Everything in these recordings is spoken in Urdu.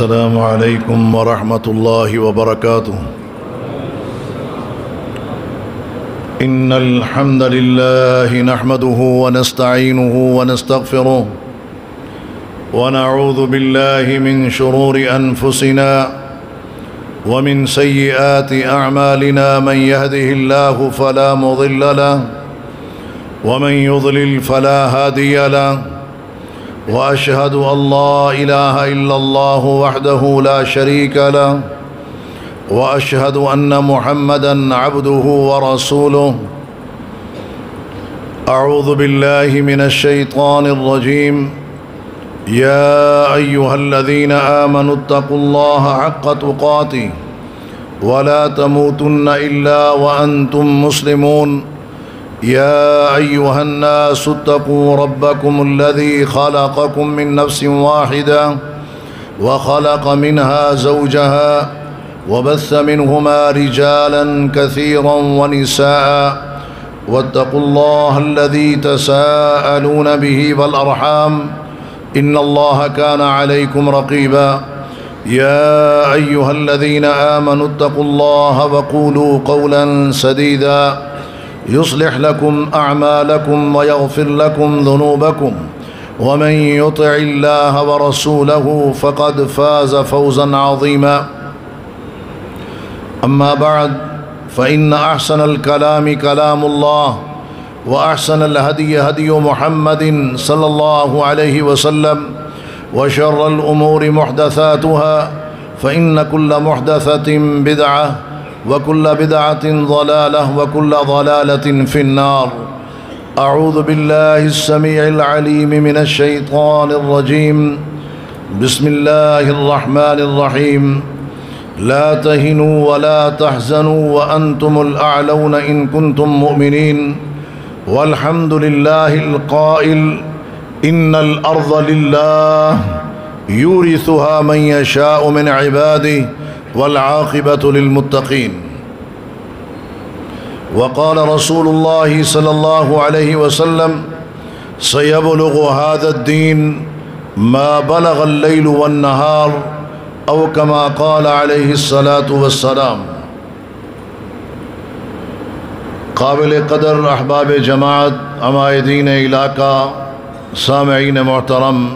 السلام علیکم ورحمۃ اللہ وبرکاتہ۔ ان الحمد للہ نحمده ونستعینه ونستغفره ونعوذ باللہ من شرور انفسنا ومن سیئات اعمالنا، من يهده الله فلا مضل له ومن يضلل فلا هادي له، وأشهد أن لا إله إلا الله وحده لا شريك له، وأشهد أن محمدًا عبده ورسوله۔ أعوذ بالله من الشيطان الرجيم۔ يا أيها الذين آمنوا اتقوا الله حق تقاته ولا تموتن إلا وأنتم مسلمون۔ يا أيها الناس اتقوا ربكم الذي خلقكم من نفس واحدة وخلق منها زوجها وبث منهما رجالا كثيرا ونساء، واتقوا الله الذي تساءلون به والأرحام إن الله كان عليكم رقيبا۔ يا أيها الذين آمنوا اتقوا الله وقولوا قولا سديدا يصلح لكم أعمالكم ويغفر لكم ذنوبكم، ومن يطع الله ورسوله فقد فاز فوزا عظيما۔ أما بعد، فإن أحسن الكلام كلام الله، وأحسن الهدي هدي محمد صلى الله عليه وسلم، وشر الأمور محدثاتها، فإن كل محدثة بدعة، وكل بدعة ضلالة، وكل ضلالة في النار۔ أعوذ بالله السميع العليم من الشيطان الرجيم۔ بسم الله الرحمن الرحيم۔ لا تهنوا ولا تحزنوا وأنتم الأعلون إن كنتم مؤمنين، والحمد لله القائل إن الأرض لله يورثها من يشاء من عباده والعاقبة للمتقين۔ وقال رسول الله صلى الله عليه وسلم سيبلغ هذا الدين ما بلغ الليل والنهار، أو كما قال عليه الصلاة والسلام۔ قابل قدر احباب جماعت، عمائدین علاقہ، سامعین محترم،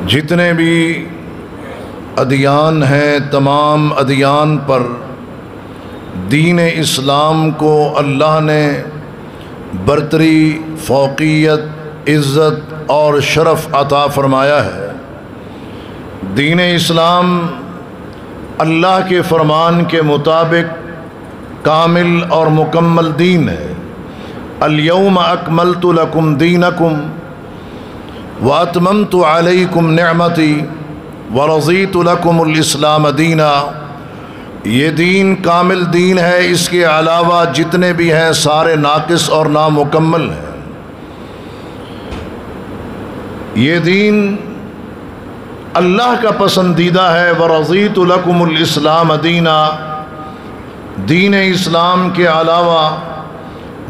جتنے بھی ادیان ہیں، تمام ادیان پر دین اسلام کو اللہ نے برتری، فوقیت، عزت اور شرف عطا فرمایا ہے۔ دین اسلام اللہ کے فرمان کے مطابق کامل اور مکمل دین ہے۔ الیوم اکملت لکم دینکم واتممت علیکم نعمتی ورضیت لکم الاسلام دینا۔ یہ دین کامل دین ہے، اس کے علاوہ جتنے بھی ہیں سارے ناقص اور نامکمل ہیں۔ یہ دین اللہ کا پسندیدہ ہے۔ ورضیت لکم الاسلام دینا۔ دین اسلام کے علاوہ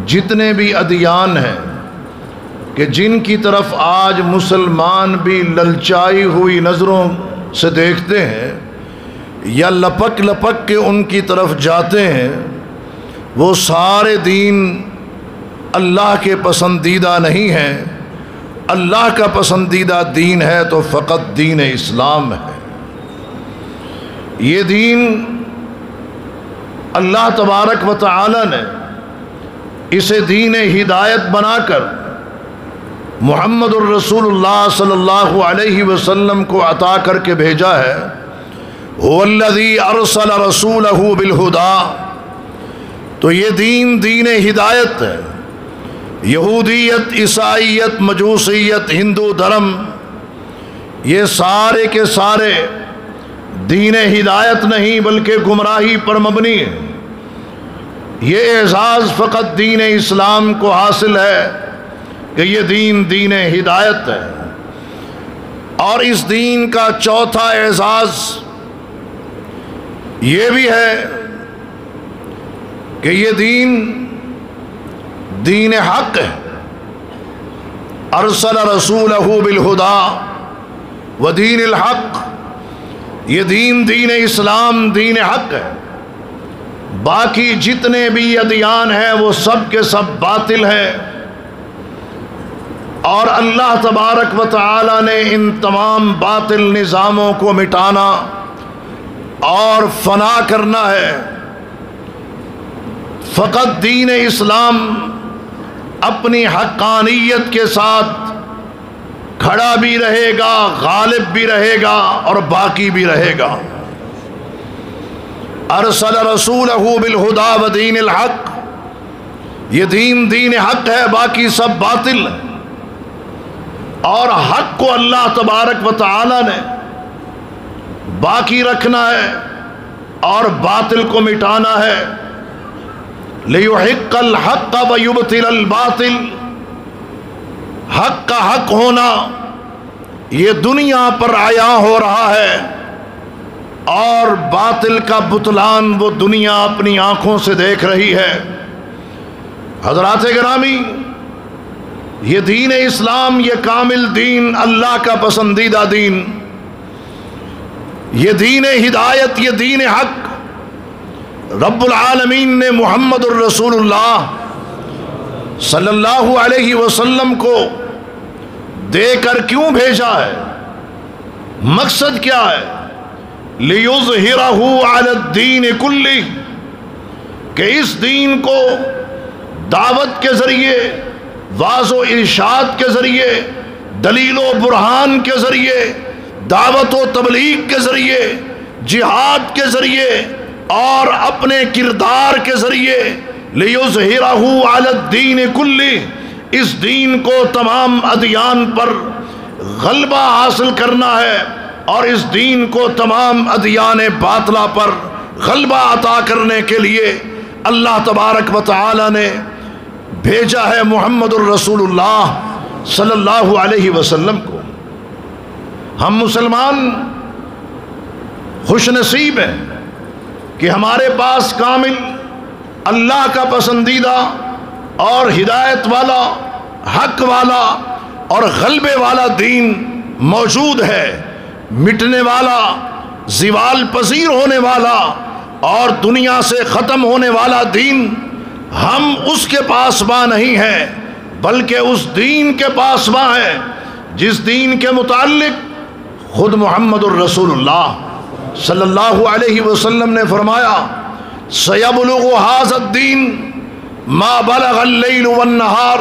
جتنے بھی ادیان ہیں کہ جن کی طرف آج مسلمان بھی للچائی ہوئی نظروں سے دیکھتے ہیں یا لپک لپک کے ان کی طرف جاتے ہیں، وہ سارے دین اللہ کے پسندیدہ نہیں ہیں۔ اللہ کا پسندیدہ دین ہے تو فقط دین اسلام ہے۔ یہ دین اللہ تبارک و تعالی نے اسے دین ہدایت بنا کر محمد الرسول اللہ صلی اللہ علیہ وسلم کو عطا کر کے بھیجا ہے۔ هو الذی ارسل رسولہ بالہدیٰ۔ تو یہ دین ہدایت ہے۔ یہودیت، عیسائیت، مجوسیت، ہندو دھرم، یہ سارے کے سارے دین ہدایت نہیں بلکہ گمراہی پر مبنی ہے۔ یہ اعزاز فقط دین اسلام کو حاصل ہے کہ یہ دین ہدایت ہے۔ اور اس دین کا چوتھا اعزاز یہ بھی ہے کہ یہ دین حق ہے۔ ارسل رسولہ بالہدی ودین الحق، یہ دین اسلام دین حق ہے، باقی جتنے بھی ادیان ہیں وہ سب کے سب باطل ہیں، اور اللہ تبارک و تعالی نے ان تمام باطل نظاموں کو مٹانا اور فنا کرنا ہے۔ فقط دین اسلام اپنی حقانیت کے ساتھ کھڑا بھی رہے گا، غالب بھی رہے گا اور باقی بھی رہے گا۔ ارسل رسولہ بالہدی ودین الحق، یہ دین حق ہے، باقی سب باطل ہے، اور حق کو اللہ تبارک و تعالی نے باقی رکھنا ہے اور باطل کو مٹانا ہے۔ لیحق الحق ویبطل الباطل، حق کا حق ہونا یہ دنیا پر عیاں ہو رہا ہے، اور باطل کا بطلان وہ دنیا اپنی آنکھوں سے دیکھ رہی ہے۔ حضرات گرامی، یہ دین اسلام، یہ کامل دین، اللہ کا پسندیدہ دین، یہ دین ہدایت، یہ دین حق رب العالمین نے محمد الرسول اللہ صلی اللہ علیہ وسلم کو دے کر کیوں بھیجا ہے؟ مقصد کیا ہے؟ لِيُظْهِرَهُ عَلَى الدِّينِ كُلِّهِ، کہ اس دین کو دعوت کے ذریعے، واعظ و ارشاد کے ذریعے، دلیل و برہان کے ذریعے، دعوت و تبلیغ کے ذریعے، جہاد کے ذریعے اور اپنے کردار کے ذریعے، لِيُظْهِرَهُ عَلَى الدِّينِ كُلِّهِ، اس دین کو تمام ادیان پر غلبہ حاصل کرنا ہے، اور اس دین کو تمام ادیان باطلہ پر غلبہ عطا کرنے کے لیے اللہ تبارک و تعالی نے بھیجا ہے محمد الرسول اللہ صلی اللہ علیہ وسلم کو۔ ہم مسلمان خوش نصیب ہیں کہ ہمارے پاس کامل اللہ کا پسندیدہ اور ہدایت والا، حق والا اور غلبے والا دین موجود ہے، مٹنے والا، زوال پذیر ہونے والا اور دنیا سے ختم ہونے والا دین۔ ہم اس کے پاسباں نہیں ہیں، بلکہ اس دین کے پاسباں ہیں جس دین کے متعلق خود محمد الرسول اللہ صلی اللہ علیہ وسلم نے فرمایا، سَيَبْلُغُ هَذَا الدِّينُ مَا بَلَغَ اللَّيْلُ وَالنَّهَارُ،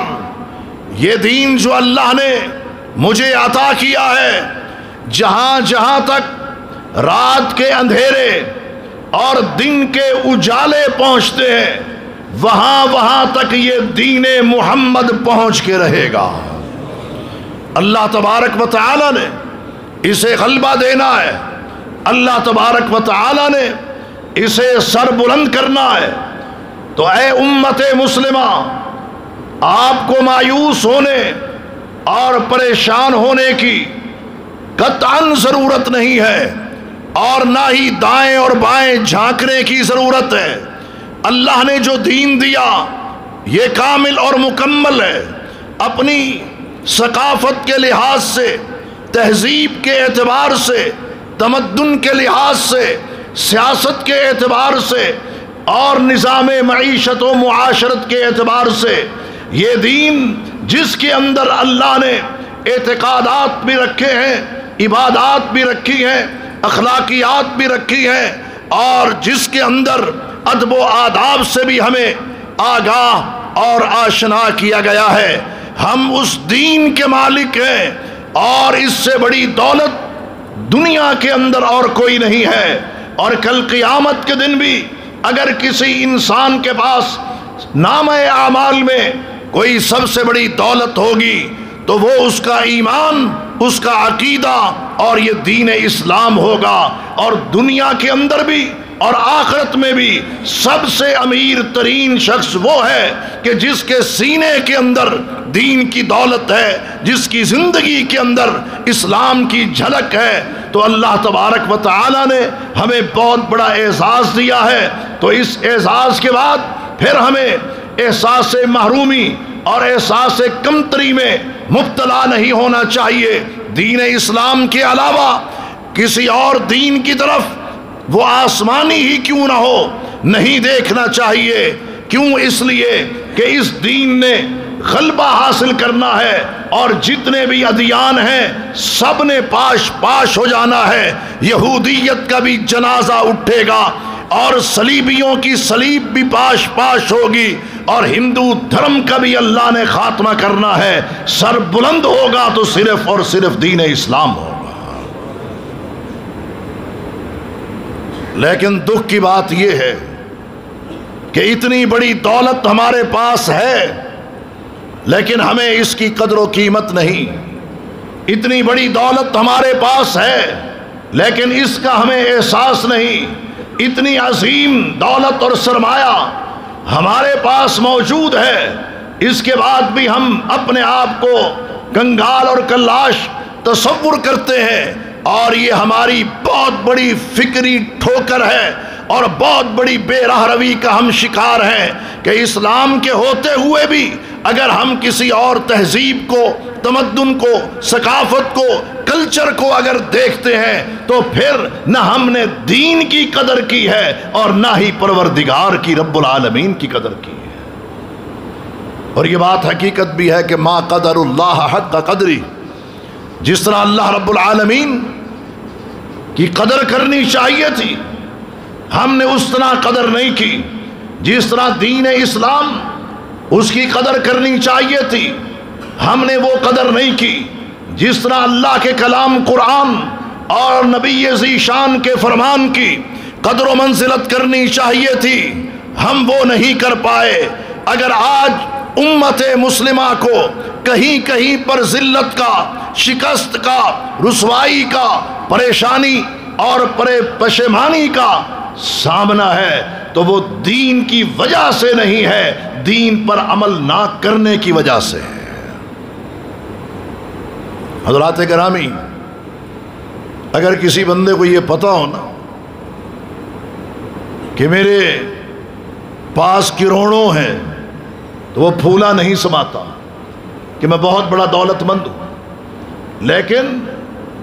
یہ دین جو اللہ نے مجھے عطا کیا ہے، جہاں جہاں تک رات کے اندھیرے اور دن کے اجالے پہنچتے ہیں، وہاں وہاں تک یہ دین محمد پہنچ کے رہے گا۔ اللہ تبارک و تعالی نے اسے غلبہ دینا ہے، اللہ تبارک و تعالی نے اسے سر بلند کرنا ہے۔ تو اے امت مسلمہ، آپ کو مایوس ہونے اور پریشان ہونے کی قطعاً ضرورت نہیں ہے، اور نہ ہی دائیں اور بائیں جھانکنے کی ضرورت ہے۔ اللہ نے جو دین دیا یہ کامل اور مکمل ہے، اپنی ثقافت کے لحاظ سے، تہذیب کے اعتبار سے، تمدن کے لحاظ سے، سیاست کے اعتبار سے اور نظام معیشت و معاشرت کے اعتبار سے، یہ دین جس کے اندر اللہ نے اعتقادات بھی رکھے ہیں، عبادات بھی رکھی ہیں، اخلاقیات بھی رکھی ہیں، اور جس کے اندر ادب و آداب سے بھی ہمیں آگاہ اور آشنا کیا گیا ہے۔ ہم اس دین کے مالک ہیں، اور اس سے بڑی دولت دنیا کے اندر اور کوئی نہیں ہے۔ اور کل قیامت کے دن بھی اگر کسی انسان کے پاس نامہ اعمال میں کوئی سب سے بڑی دولت ہوگی تو وہ اس کا ایمان، اس کا عقیدہ اور یہ دین اسلام ہوگا، اور دنیا کے اندر بھی اور آخرت میں بھی سب سے امیر ترین شخص وہ ہے کہ جس کے سینے کے اندر دین کی دولت ہے، جس کی زندگی کے اندر اسلام کی جھلک ہے۔ تو اللہ تبارک و تعالی نے ہمیں بہت بڑا اعزاز دیا ہے، تو اس اعزاز کے بعد پھر ہمیں احساس محرومی اور احساس کمتری میں مبتلا نہیں ہونا چاہیے، دین اسلام کے علاوہ کسی اور دین کی طرف وہ آسمانی ہی کیوں نہ ہو نہیں دیکھنا چاہیے۔ کیوں؟ اس لیے کہ اس دین نے غلبہ حاصل کرنا ہے، اور جتنے بھی ادیان ہیں سب نے پاش پاش ہو جانا ہے۔ یہودیت کا بھی جنازہ اٹھے گا، اور صلیبیوں کی صلیب بھی پاش پاش ہوگی، اور ہندو دھرم کا بھی اللہ نے خاتمہ کرنا ہے۔ سر بلند ہوگا تو صرف اور صرف دین اسلام ہوگا۔ لیکن دکھ کی بات یہ ہے کہ اتنی بڑی دولت ہمارے پاس ہے، لیکن ہمیں اس کی قدر و قیمت نہیں۔ اتنی بڑی دولت ہمارے پاس ہے، لیکن اس کا ہمیں احساس نہیں۔ اتنی عظیم دولت اور سرمایہ ہمارے پاس موجود ہے، اس کے بعد بھی ہم اپنے آپ کو کنگال اور کلاش تصور کرتے ہیں، اور یہ ہماری بہت بڑی فکری ٹھوکر ہے، اور بہت بڑی بے راہ روی کا ہم شکار ہیں کہ اسلام کے ہوتے ہوئے بھی اگر ہم کسی اور تہذیب کو، تمدن کو، ثقافت کو، کلچر کو اگر دیکھتے ہیں تو پھر نہ ہم نے دین کی قدر کی ہے اور نہ ہی پروردگار کی، رب العالمین کی قدر کی ہے۔ اور یہ بات حقیقت بھی ہے کہ ما قدر اللہ حق قدری، جس طرح اللہ رب العالمین کی قدر کرنی چاہیے تھی ہم نے اس طرح قدر نہیں کی، جس طرح دین اسلام اس کی قدر کرنی چاہیے تھی ہم نے وہ قدر نہیں کی، جس طرح اللہ کے کلام قرآن اور نبی ذی شان کے فرمان کی قدر و منزلت کرنی چاہیے تھی ہم وہ نہیں کر پائے۔ اگر آج امت مسلمہ کو کہیں کہیں پر ذلت کا، شکست کا، رسوائی کا، پریشانی اور پشیمانی کا سامنا ہے تو وہ دین کی وجہ سے نہیں ہے، دین پر عمل نہ کرنے کی وجہ سے ہے۔ حضرات گرامی، اگر کسی بندے کو یہ پتہ ہو نا کہ میرے پاس کروڑوں ہیں تو وہ پھولا نہیں سماتا کہ میں بہت بڑا دولت مند ہوں، لیکن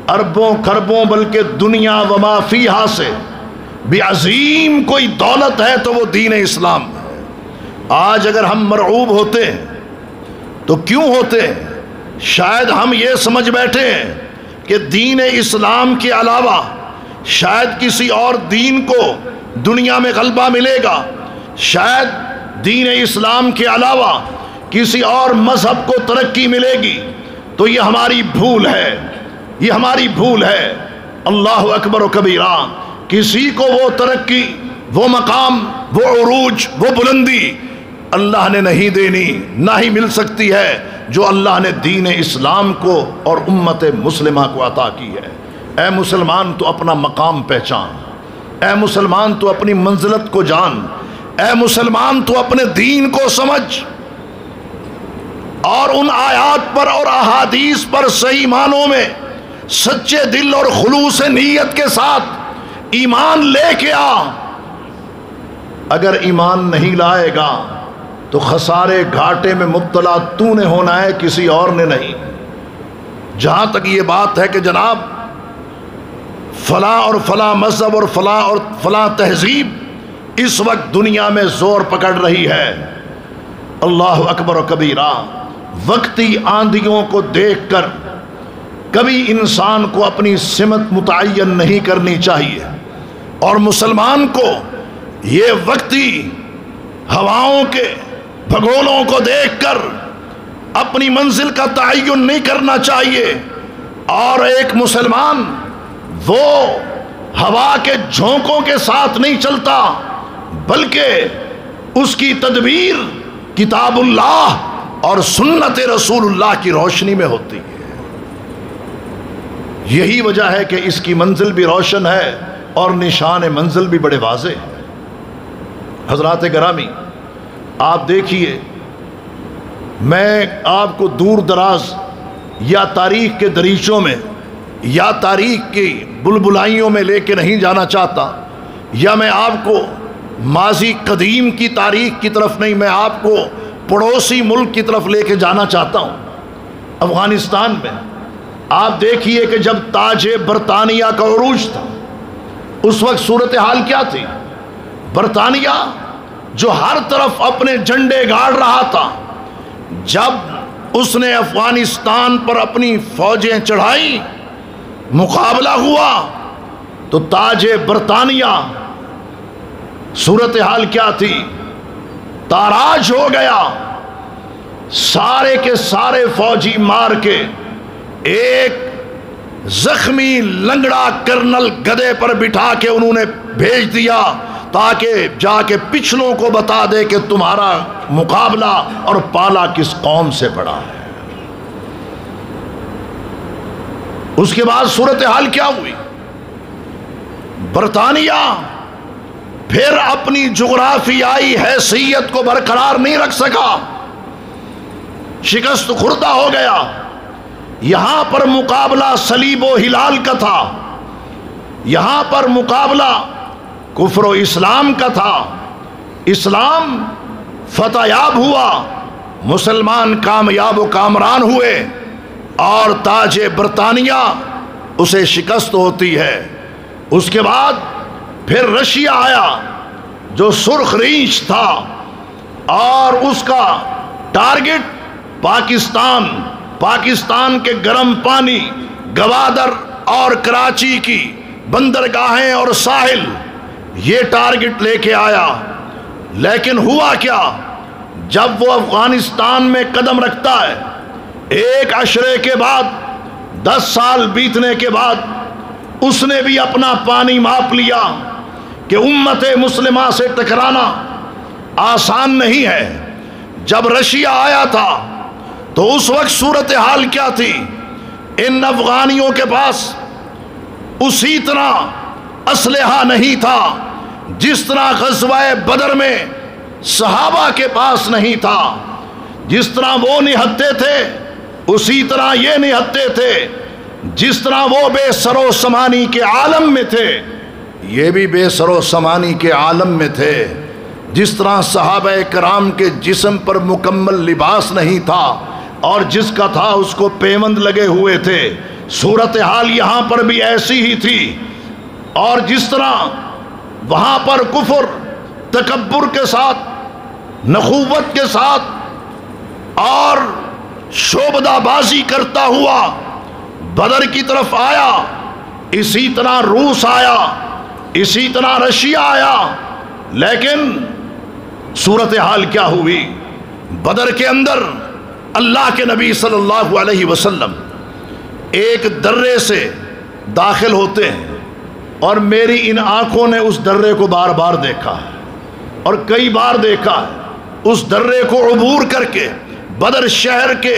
اربوں خربوں بلکہ دنیا وما فیہا سے بھی عظیم کوئی دولت ہے تو وہ دین اسلام ہے۔ آج اگر ہم مرعوب ہوتے ہیں تو کیوں ہوتے ہیں؟ شاید ہم یہ سمجھ بیٹھے ہیں کہ دین اسلام کے علاوہ شاید کسی اور دین کو دنیا میں غلبہ ملے گا، شاید دین اسلام کے علاوہ کسی اور مذہب کو ترقی ملے گی، تو یہ ہماری بھول ہے، یہ ہماری بھول ہے۔ اللہ اکبر و کبیرہ، کسی کو وہ ترقی، وہ مقام، وہ عروج، وہ بلندی اللہ نے نہیں دینی، نہ ہی مل سکتی ہے جو اللہ نے دین اسلام کو اور امت مسلمہ کو عطا کی ہے۔ اے مسلمان تو اپنا مقام پہچان، اے مسلمان تو اپنی منزلت کو جان، اے مسلمان تو اپنے دین کو سمجھ، اور ان آیات پر اور احادیث پر صحیح معنوں میں سچے دل اور خلوص نیت کے ساتھ ایمان لے کے آ۔ اگر ایمان نہیں لائے گا تو خسارے گھاٹے میں مبتلا تو نے ہونا ہے، کسی اور نے نہیں۔ جہاں تک یہ بات ہے کہ جناب فلاں اور فلاں مذہب اور فلاں تہذیب اس وقت دنیا میں زور پکڑ رہی ہے، اللہ اکبر و کبیرہ، وقتی آندھیوں کو دیکھ کر کبھی انسان کو اپنی سمت متعین نہیں کرنی چاہیے، اور مسلمان کو یہ وقتی ہواؤں کے بھگولوں کو دیکھ کر اپنی منزل کا تعین نہیں کرنا چاہیے۔ اور ایک مسلمان وہ ہوا کے جھونکوں کے ساتھ نہیں چلتا، بلکہ اس کی تدبیر کتاب اللہ اور سنت رسول اللہ کی روشنی میں ہوتی ہے۔ یہی وجہ ہے کہ اس کی منزل بھی روشن ہے اور نشان منزل بھی بڑے واضح ہے۔ حضرات گرامی، آپ دیکھیے، میں آپ کو دور دراز یا تاریخ کے دریچوں میں یا تاریخ کی بلبلائیوں میں لے کے نہیں جانا چاہتا، یا میں آپ کو ماضی قدیم کی تاریخ کی طرف نہیں، میں آپ کو پڑوسی ملک کی طرف لے کے جانا چاہتا ہوں۔ افغانستان میں آپ دیکھیے کہ جب تاج برطانیہ کا عروج تھا اس وقت صورتحال کیا تھی؟ برطانیہ جو ہر طرف اپنے جھنڈے گاڑ رہا تھا، جب اس نے افغانستان پر اپنی فوجیں چڑھائی، مقابلہ ہوا، تو تاج برطانیہ صورتحال کیا تھی؟ تاراج ہو گیا۔ سارے کے سارے فوجی مار کے ایک زخمی لنگڑا کرنل گدھے پر بٹھا کے انہوں نے بھیج دیا تاکہ جا کے پچھلوں کو بتا دے کہ تمہارا مقابلہ اور پالا کس قوم سے پڑا ہے۔ اس کے بعد صورتحال کیا ہوئی؟ برطانیہ پھر اپنی جغرافیائی حیثیت کو برقرار نہیں رکھ سکا، شکست خوردہ ہو گیا۔ یہاں پر مقابلہ صلیب و ہلال کا تھا، یہاں پر مقابلہ کفر و اسلام کا تھا۔ اسلام فتح یاب ہوا، مسلمان کامیاب و کامران ہوئے، اور تاج برطانیہ اسے شکست ہوتی ہے۔ اس کے بعد پھر رشیا آیا جو سرخ ریچھ تھا، اور اس کا ٹارگٹ پاکستان کے گرم پانی، گوادر اور کراچی کی بندرگاہیں اور ساحل، یہ ٹارگٹ لے کے آیا۔ لیکن ہوا کیا؟ جب وہ افغانستان میں قدم رکھتا ہے، ایک عشرے کے بعد، 10 سال بیتنے کے بعد، اس نے بھی اپنا پانی ماپ لیا کہ امت مسلمہ سے ٹکرانا آسان نہیں ہے۔ جب رشیا آیا تھا تو اس وقت صورتحال کیا تھی؟ ان افغانیوں کے پاس اسی طرح اسلحہ نہیں تھا جس طرح غزوہ بدر میں صحابہ کے پاس نہیں تھا۔ جس طرح وہ نہتے تھے اسی طرح یہ نہتے تھے، جس طرح وہ بے سر و سامانی کے عالم میں تھے یہ بھی بے سر و سامانی کے عالم میں تھے۔ جس طرح صحابہ کرام کے جسم پر مکمل لباس نہیں تھا اور جس کا تھا اس کو پیوند لگے ہوئے تھے، صورتحال یہاں پر بھی ایسی ہی تھی۔ اور جس طرح وہاں پر کفر تکبر کے ساتھ، نخوت کے ساتھ اور شعبدہ بازی کرتا ہوا بدر کی طرف آیا، اسی طرح روس آیا، اسی طرح رشیا آیا۔ لیکن صورتحال کیا ہوئی؟ بدر کے اندر اللہ کے نبی صلی اللہ علیہ وسلم ایک درے سے داخل ہوتے ہیں، اور میری ان آنکھوں نے اس درے کو بار بار دیکھا ہے اور کئی بار دیکھا ہے۔ اس درے کو عبور کر کے بدر شہر کے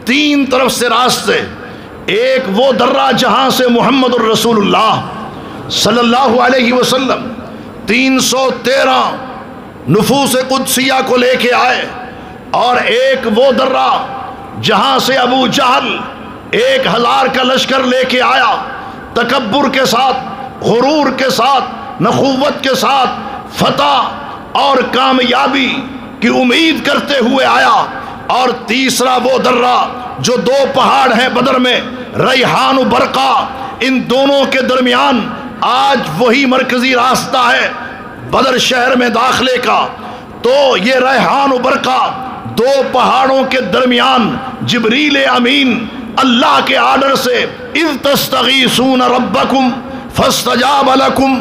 3 طرف سے راستے، ایک وہ درہ جہاں سے محمد الرسول اللہ صلی اللہ علیہ وسلم 313 نفوس قدسیہ کو لے کے آئے، اور ایک وہ درہ جہاں سے ابو جہل 1000 کا لشکر لے کے آیا، تکبر کے ساتھ، غرور کے ساتھ، نخوت کے ساتھ فتح اور کامیابی کی امید کرتے ہوئے آیا۔ اور تیسرا وہ درہ جو 2 پہاڑ ہیں بدر میں، ریحان و برقہ، ان دونوں کے درمیان آج وہی مرکزی راستہ ہے بدر شہر میں داخلے کا۔ تو یہ ریحان و برقہ 2 پہاڑوں کے درمیان جبریل امین اللہ کے آرڈر سے اذ تستغیثون ربکم فاستجاب لکم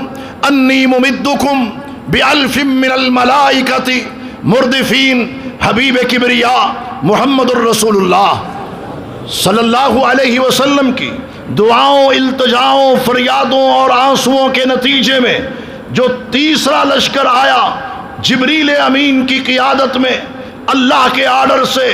انی ممدکم بألف من الملائکۃ مردفین، حبیب کبریا محمد الرسول اللہ صلی اللہ علیہ وسلم کی دعاؤں، التجاؤں، فریادوں اور آنسوؤں کے نتیجے میں جو تیسرا لشکر آیا جبریل امین کی قیادت میں اللہ کے آرڈر سے،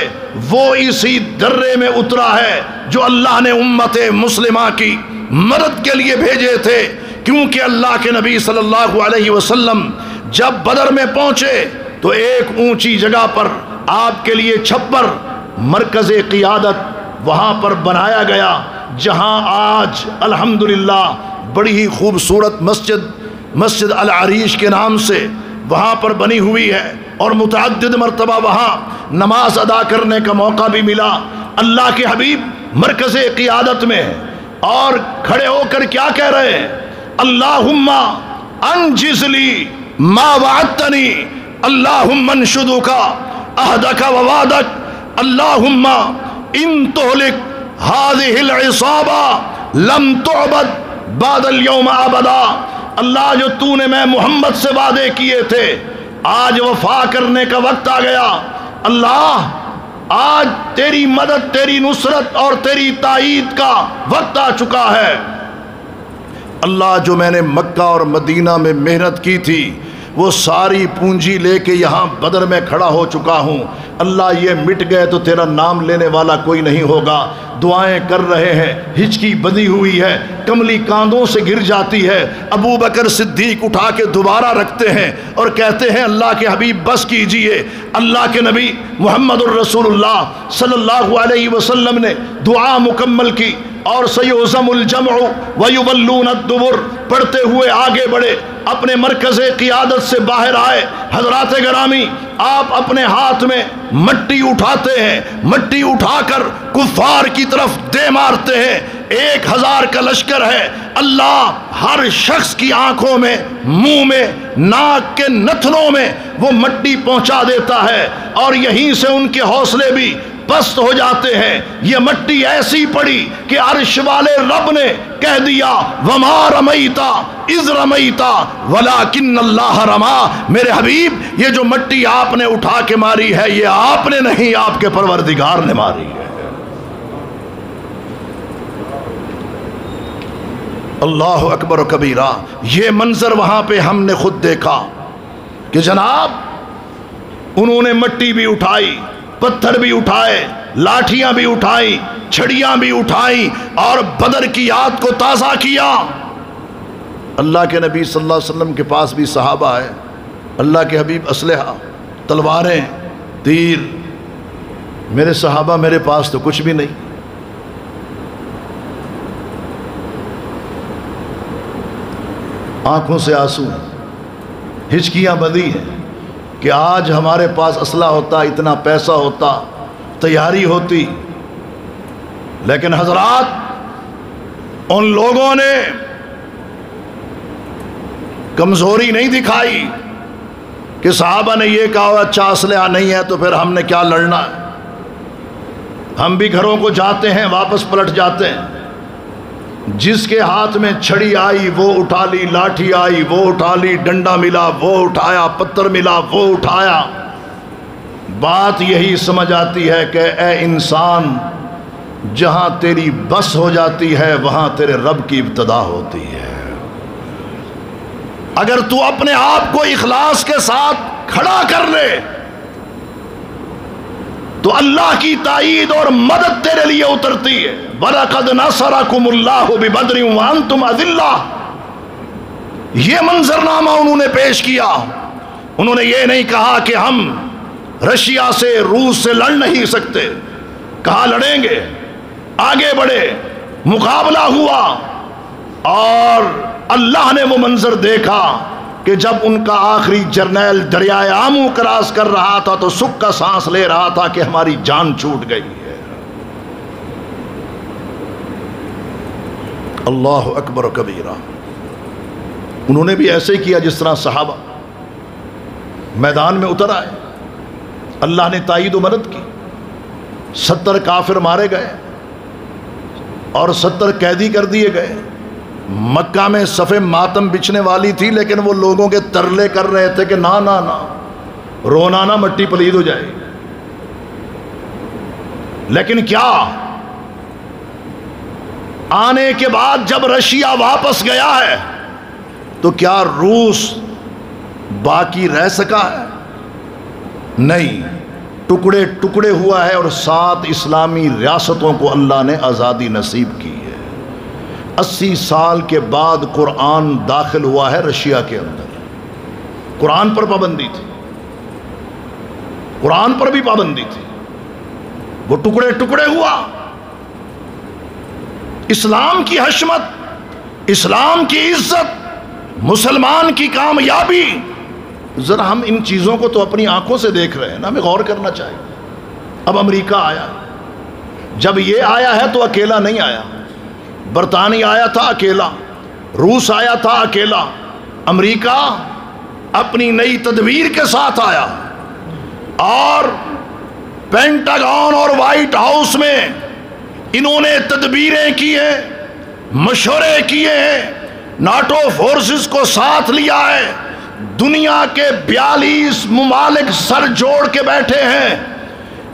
وہ اسی درے میں اترا ہے جو اللہ نے امت مسلمہ کی مدد کے لیے بھیجے تھے۔ کیونکہ اللہ کے نبی صلی اللہ علیہ وسلم جب بدر میں پہنچے تو ایک اونچی جگہ پر آپ کے لیے چھپر، مرکز قیادت وہاں پر بنایا گیا، جہاں آج الحمدللہ بڑی ہی خوبصورت مسجد العریش کے نام سے وہاں پر بنی ہوئی ہے، اور متعدد مرتبہ وہاں نماز ادا کرنے کا موقع بھی ملا۔ اللہ کے حبیب مرکز قیادت میں ہیں اور کھڑے ہو کر کیا کہہ رہے ہیں؟ اللہم انجز لی ما وعدتنی، اللہم انشدک عہدک ووعدک، اللہم ان تہلک هذه العصابہ لم تعبد بعد اليوم ابدا۔ اللہ جو تو نے میں محمد سے وعدے کیے تھے آج وفا کرنے کا وقت آ گیا۔ اللہ آج تیری مدد، تیری نصرت اور تیری تائید کا وقت آ چکا ہے۔ اللہ جو میں نے مکہ اور مدینہ میں محنت کی تھی وہ ساری پونجی لے کے یہاں بدر میں کھڑا ہو چکا ہوں۔ اللہ یہ مٹ گئے تو تیرا نام لینے والا کوئی نہیں ہوگا۔ دعائیں کر رہے ہیں، ہچکی بندھی ہوئی ہے، کملی کاندھوں سے گر جاتی ہے۔ ابو بکر صدیق اٹھا کے دوبارہ رکھتے ہیں اور کہتے ہیں اللہ کے حبیب بس کیجئے۔ اللہ کے نبی محمد الرسول اللہ صلی اللہ علیہ وسلم نے دعا مکمل کی اور سیہزم الجمع ویولون الدبر پڑھتے ہوئے آگے بڑھے، اپنے مرکز قیادت سے باہر آئے۔ حضرات گرامی، آپ اپنے ہاتھ میں مٹی اٹھاتے ہیں، مٹی اٹھا کر کفار کی طرف دے مارتے ہیں۔ 1000 کا لشکر ہے۔ اللہ ہر شخص کی آنکھوں میں، منہ میں، ناک کے نتنوں میں وہ مٹی پہنچا دیتا ہے اور یہیں سے ان کے حوصلے بھی پست ہو جاتے ہیں۔ یہ مٹی ایسی پڑی کہ عرش والے رب نے کہہ دیا وما رمیتا اذ رمیتا ولکن اللہ رما۔ میرے حبیب یہ جو مٹی آپ نے اٹھا کے ماری ہے یہ آپ نے نہیں، آپ کے پروردگار نے ماری ہے۔ اللہ اکبر و کبیرہ۔ یہ منظر وہاں پہ ہم نے خود دیکھا کہ جناب انہوں نے مٹی بھی اٹھائی، پتھر بھی اٹھائے، لاٹھیاں بھی اٹھائی، چھڑیاں بھی اٹھائیں اور بدر کی یاد کو تازہ کیا۔ اللہ کے نبی صلی اللہ علیہ وسلم کے پاس بھی صحابہ ہے، اللہ کے حبیب اسلحہ، تلواریں، تیر۔ میرے صحابہ میرے پاس تو کچھ بھی نہیں۔ آنکھوں سے آنسو، ہچکیاں بندھی ہیں کہ آج ہمارے پاس اسلحہ ہوتا، اتنا پیسہ ہوتا، تیاری ہوتی، لیکن حضرات ان لوگوں نے کمزوری نہیں دکھائی کہ صحابہ نے یہ کہا اچھا اسلحہ نہیں ہے تو پھر ہم نے کیا لڑنا ہے۔ ہم بھی گھروں کو جاتے ہیں واپس پلٹ جاتے ہیں، جس کے ہاتھ میں چھڑی آئی وہ اٹھا لی، لاٹھی آئی وہ اٹھا لی، ڈنڈا ملا وہ اٹھایا، پتھر ملا وہ اٹھایا۔ بات یہی سمجھ آتی ہے کہ اے انسان جہاں تیری بس ہو جاتی ہے وہاں تیرے رب کی ابتدا ہوتی ہے۔ اگر تو اپنے آپ کو اخلاص کے ساتھ کھڑا کر لے تو اللہ کی تائید اور مدد تیرے لیے اترتی ہے۔ وَلَقَدْ نَصَرَكُمُ اللَّهُ بِبَدْرٍ وَأَنْتُمْ أَذِلَّةٌ۔ یہ منظرنامہ انہوں نے پیش کیا۔ انہوں نے یہ نہیں کہا کہ ہم رشیا سے، روس سے لڑ نہیں سکتے، کہا لڑیں گے۔ آگے بڑھے، مقابلہ ہوا اور اللہ نے وہ منظر دیکھا کہ جب ان کا آخری جرنیل دریائے آمو کراس کر رہا تھا تو سکھ کا سانس لے رہا تھا کہ ہماری جان چھوٹ گئی ہے۔ اللہ اکبر و کبیرہ۔ انہوں نے بھی ایسے ہی کیا جس طرح صحابہ میدان میں اتر آئے، اللہ نے تائید و مدد کی۔ 70 کافر مارے گئے اور 70 قیدی کر دیے گئے۔ مکہ میں صف ماتم بچھنے والی تھی لیکن وہ لوگوں کے ترلے کر رہے تھے کہ نہ نہ نہ، رونا نہ، مٹی پلید ہو جائے۔ لیکن کیا آنے کے بعد جب رشیا واپس گیا ہے تو کیا روس باقی رہ سکا ہے؟ نہیں، ٹکڑے ٹکڑے ہوا ہے اور 7 اسلامی ریاستوں کو اللہ نے آزادی نصیب کی ہے۔ 80 سال کے بعد قرآن داخل ہوا ہے رشیا کے اندر۔ قرآن پر پابندی تھی، قرآن پر بھی پابندی تھی، وہ ٹکڑے ٹکڑے ہوا۔ اسلام کی حشمت، اسلام کی عزت، مسلمان کی کامیابی، ذرا ہم ان چیزوں کو تو اپنی آنکھوں سے دیکھ رہے ہیں نا، ہمیں غور کرنا چاہیے۔ اب امریکہ آیا، جب یہ آیا ہے تو اکیلا نہیں آیا، برطانیہ آیا تھا اکیلا، روس آیا تھا اکیلا، امریکہ اپنی نئی تدبیر کے ساتھ آیا، اور پینٹاگون اور وائٹ ہاؤس میں انہوں نے تدبیریں کی ہیں، مشورے کیے ہیں، ناٹو فورسز کو ساتھ لیا ہے، دنیا کے 42 ممالک سر جوڑ کے بیٹھے ہیں،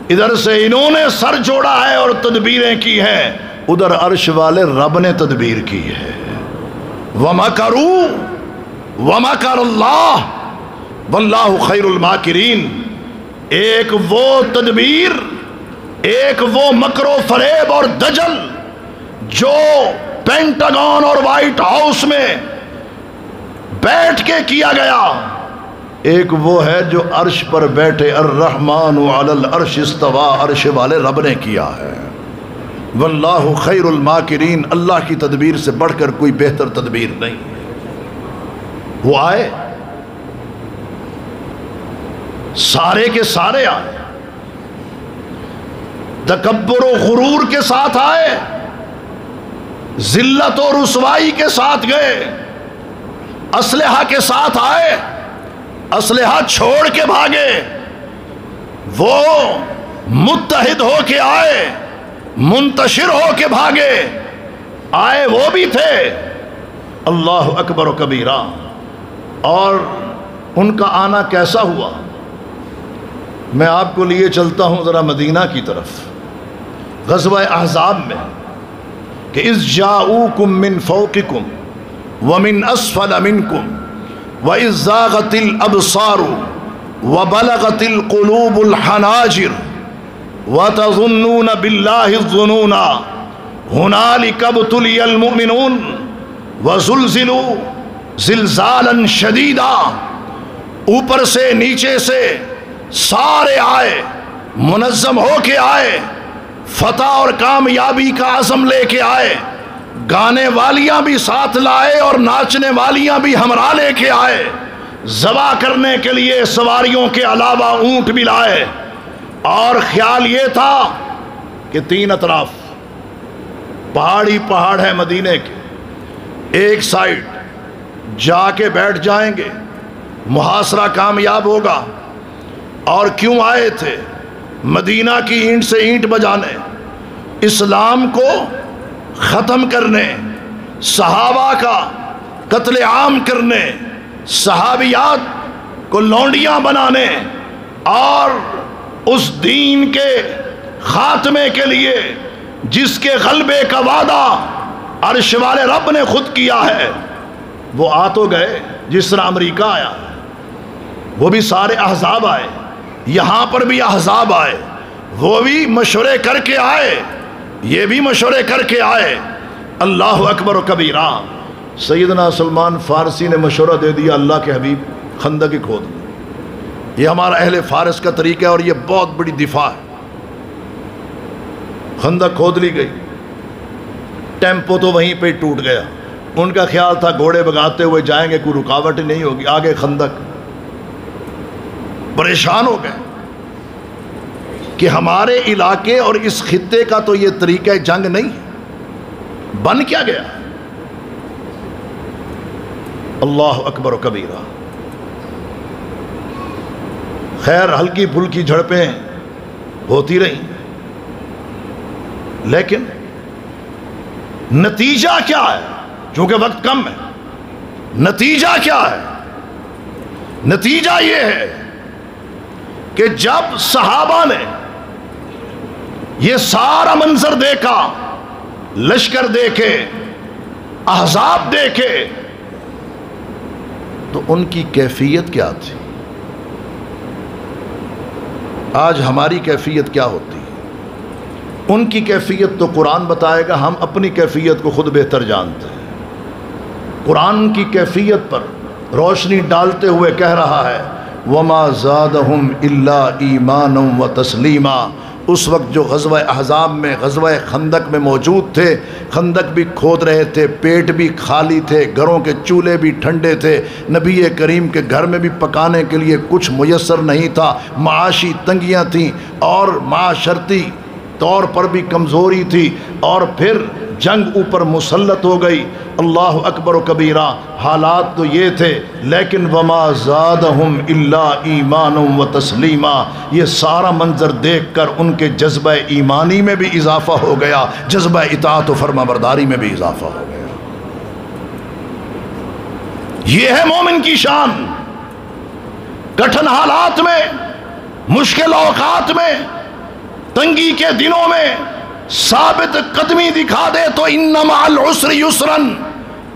ادھر سے انہوں نے سر جوڑا ہے اور تدبیریں کی ہیں، ادھر عرش والے رب نے تدبیر کی ہے۔ وَمَكَرُوا وَمَكَرَ اللَّهُ وَاللَّهُ خَيْرُ الْمَاكِرِينَ۔ ایک وہ تدبیر، ایک وہ مکر و فریب اور دجل جو پینٹاگون اور وائٹ ہاؤس میں بیٹھ کے کیا گیا، ایک وہ ہے جو عرش پر بیٹھے الرحمن علی العرش استویٰ، عرش والے رب نے کیا ہے۔ واللہ خیر الماکرین، اللہ کی تدبیر سے بڑھ کر کوئی بہتر تدبیر نہیں۔ وہ آئے، سارے کے سارے آئے، تکبر و غرور کے ساتھ آئے، ذلت و رسوائی کے ساتھ گئے، اسلحہ کے ساتھ آئے، اسلحہ چھوڑ کے بھاگے، وہ متحد ہو کے آئے، منتشر ہو کے بھاگے، آئے وہ بھی تھے، اللہ اکبر و کبیرہ۔ اور ان کا آنا کیسا ہوا؟ میں آپ کو لیے چلتا ہوں ذرا مدینہ کی طرف، غزوہ احزاب میں، کہ اذ جاؤکم من فوقکم ومن اسفل منکم وَإِذْ زَاغَتِ الْأَبْصَارُ وَبَلَغَتِ الْقُلُوبُ الْحَنَاجِرَ وَتَظُنُّونَ بِاللَّهِ الظُّنُونَ هُنَالِكَ ابْتُلِيَ الْمُؤْمِنُونَ وَزُلْزِلُوا زِلْزَالًا شَدِيدًا۔ اوپر سے نیچے سے سارے آئے، منظم ہو کے آئے، فتح اور کامیابی کا عزم لے کے آئے، گانے والیاں بھی ساتھ لائے اور ناچنے والیاں بھی ہمراہ لے کے آئے، ذبح کرنے کے لیے سواریوں کے علاوہ اونٹ بھی لائے، اور خیال یہ تھا کہ تین اطراف پہاڑی پہاڑ ہے مدینے کے، ایک سائڈ جا کے بیٹھ جائیں گے، محاصرہ کامیاب ہوگا۔ اور کیوں آئے تھے؟ مدینہ کی اینٹ سے اینٹ بجانے، اسلام کو ختم کرنے، صحابہ کا قتل عام کرنے، صحابیات کو لونڈیاں بنانے، اور اس دین کے خاتمے کے لیے جس کے غلبے کا وعدہ عرش والے رب نے خود کیا ہے۔ وہ آ تو گئے، جس طرح امریکہ آیا، وہ بھی سارے احزاب آئے، یہاں پر بھی احزاب آئے، وہ بھی مشورے کر کے آئے، یہ بھی مشورے کر کے آئے، اللہ اکبر و کبیرہ۔ سیدنا سلمان فارسی نے مشورہ دے دیا، اللہ کے حبیب خندق ہی کھود دو۔ یہ ہمارا اہل فارس کا طریقہ ہے اور یہ بہت بڑی دفاع ہے۔ خندق کھود لی گئی، ٹیمپو تو وہیں پہ ٹوٹ گیا، ان کا خیال تھا گھوڑے بگاتے ہوئے جائیں گے، کوئی رکاوٹ نہیں ہوگی، آگے خندق، پریشان ہو گئے کہ ہمارے علاقے اور اس خطے کا تو یہ طریقہ جنگ نہیں، بن کیا گیا؟ اللہ اکبر و کبیرہ۔ خیر ہلکی پھلکی جھڑپیں ہوتی رہیں، لیکن نتیجہ کیا ہے؟ چونکہ وقت کم ہے، نتیجہ کیا ہے؟ نتیجہ یہ ہے کہ جب صحابہ نے یہ سارا منظر دیکھا، لشکر دیکھے، احزاب دیکھے، تو ان کی کیفیت کیا تھی؟ آج ہماری کیفیت کیا ہوتی ہے؟ ان کی کیفیت تو قرآن بتائے گا، ہم اپنی کیفیت کو خود بہتر جانتے ہیں۔ قرآن کی کیفیت پر روشنی ڈالتے ہوئے کہہ رہا ہے وَمَا زَادَهُمْ إِلَّا إِيمَانًا وَتَسْلِيمًا۔ اس وقت جو غزوہ احزاب میں، غزوہ خندق میں موجود تھے، خندق بھی کھود رہے تھے، پیٹ بھی خالی تھے، گھروں کے چولہے بھی ٹھنڈے تھے، نبی کریم کے گھر میں بھی پکانے کے لیے کچھ میسر نہیں تھا، معاشی تنگیاں تھیں، اور معاشرتی طور پر بھی کمزوری تھی، اور پھر جنگ اوپر مسلط ہو گئی۔ اللہ اکبر و کبیرہ، حالات تو یہ تھے، لیکن وما زادہم الا ایمانا و تسلیما، یہ سارا منظر دیکھ کر ان کے جذبہ ایمانی میں بھی اضافہ ہو گیا، جذبہ اطاعت و فرما برداری میں بھی اضافہ ہو گیا۔ یہ ہے مومن کی شان۔ کٹھن حالات میں، مشکل اوقات میں، تنگی کے دنوں میں ثابت قدمی دکھا دے تو ان مع العسر یسرا،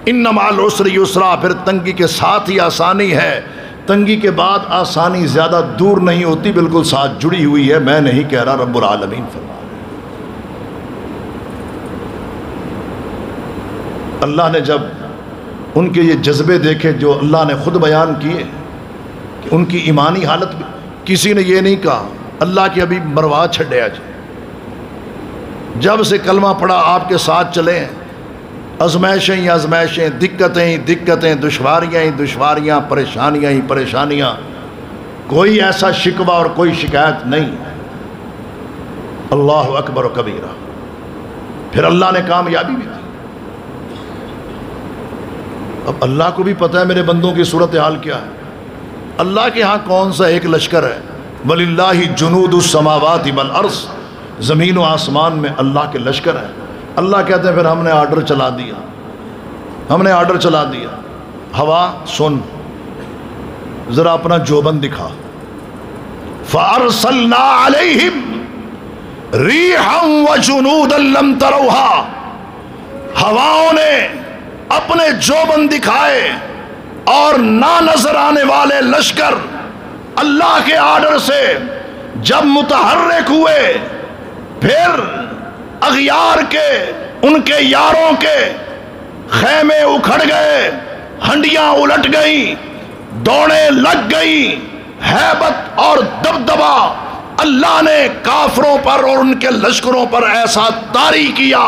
ان مع العسر یسرا، پھر تنگی کے ساتھ ہی آسانی ہے۔ تنگی کے بعد آسانی زیادہ دور نہیں ہوتی، بالکل ساتھ جڑی ہوئی ہے۔ میں نہیں کہہ رہا، رب العالمین فرما رہے ہیں۔ اللہ نے جب ان کے یہ جذبے دیکھے جو اللہ نے خود بیان کیے کہ ان کی ایمانی حالت بھی، کسی نے یہ نہیں کہا اللہ کی ابھی مروا چھڑیا جائے، جب سے کلمہ پڑھا آپ کے ساتھ چلے ہیں، آزمائشیں ہی آزمائشیں، دقتیں ہی دقتیں، دشواریاں ہی دشواریاں، پریشانیاں ہی پریشانیاں، کوئی ایسا شکوہ اور کوئی شکایت نہیں۔ اللہ اکبر و کبیرہ، پھر اللہ نے کامیابی بھی دی۔ اب اللہ کو بھی پتہ ہے میرے بندوں کی صورتحال کیا ہے۔ اللہ کے ہاں کون سا ایک لشکر ہے؟ وَلِلَّهِ جُنُودُ السَّمَاوَاتِ وَالْأَرْضِ، زمین و آسمان میں اللہ کے لشکر ہیں۔ اللہ کہتے ہیں پھر ہم نے آرڈر چلا دیا، ہم نے آرڈر چلا دیا، ہوا سن، ذرا اپنا جوبن دکھا۔ فَأَرْسَلْنَا عَلَيْهِمْ رِيحًا وَجُنُودًا لَمْ تَرَوْهَا، ہواؤں نے اپنے جوبن دکھائے اور نہ نظر آنے والے لشکر اللہ کے آرڈر سے جب متحرک ہوئے، پھر اغیار کے، ان کے یاروں کے خیمے اکھڑ گئے، ہنڈیاں الٹ گئیں، دوڑیں لگ گئیں، ہیبت اور دبدبہ اللہ نے کافروں پر اور ان کے لشکروں پر ایسا طاری کیا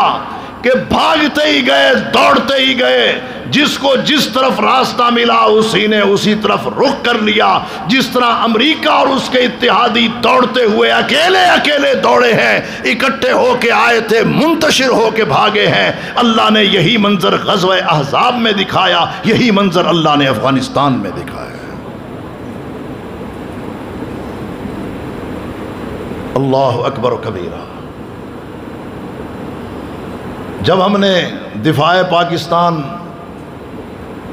کہ بھاگتے ہی گئے، دوڑتے ہی گئے، جس کو جس طرف راستہ ملا اسی نے اسی طرف رخ کر لیا۔ جس طرح امریکہ اور اس کے اتحادی دوڑتے ہوئے اکیلے اکیلے دوڑے ہیں، اکٹھے ہو کے آئے تھے، منتشر ہو کے بھاگے ہیں، اللہ نے یہی منظر غزوہ احزاب میں دکھایا، یہی منظر اللہ نے افغانستان میں دکھایا۔ اللہ اکبر و کبیرہ۔ جب ہم نے دفاع پاکستان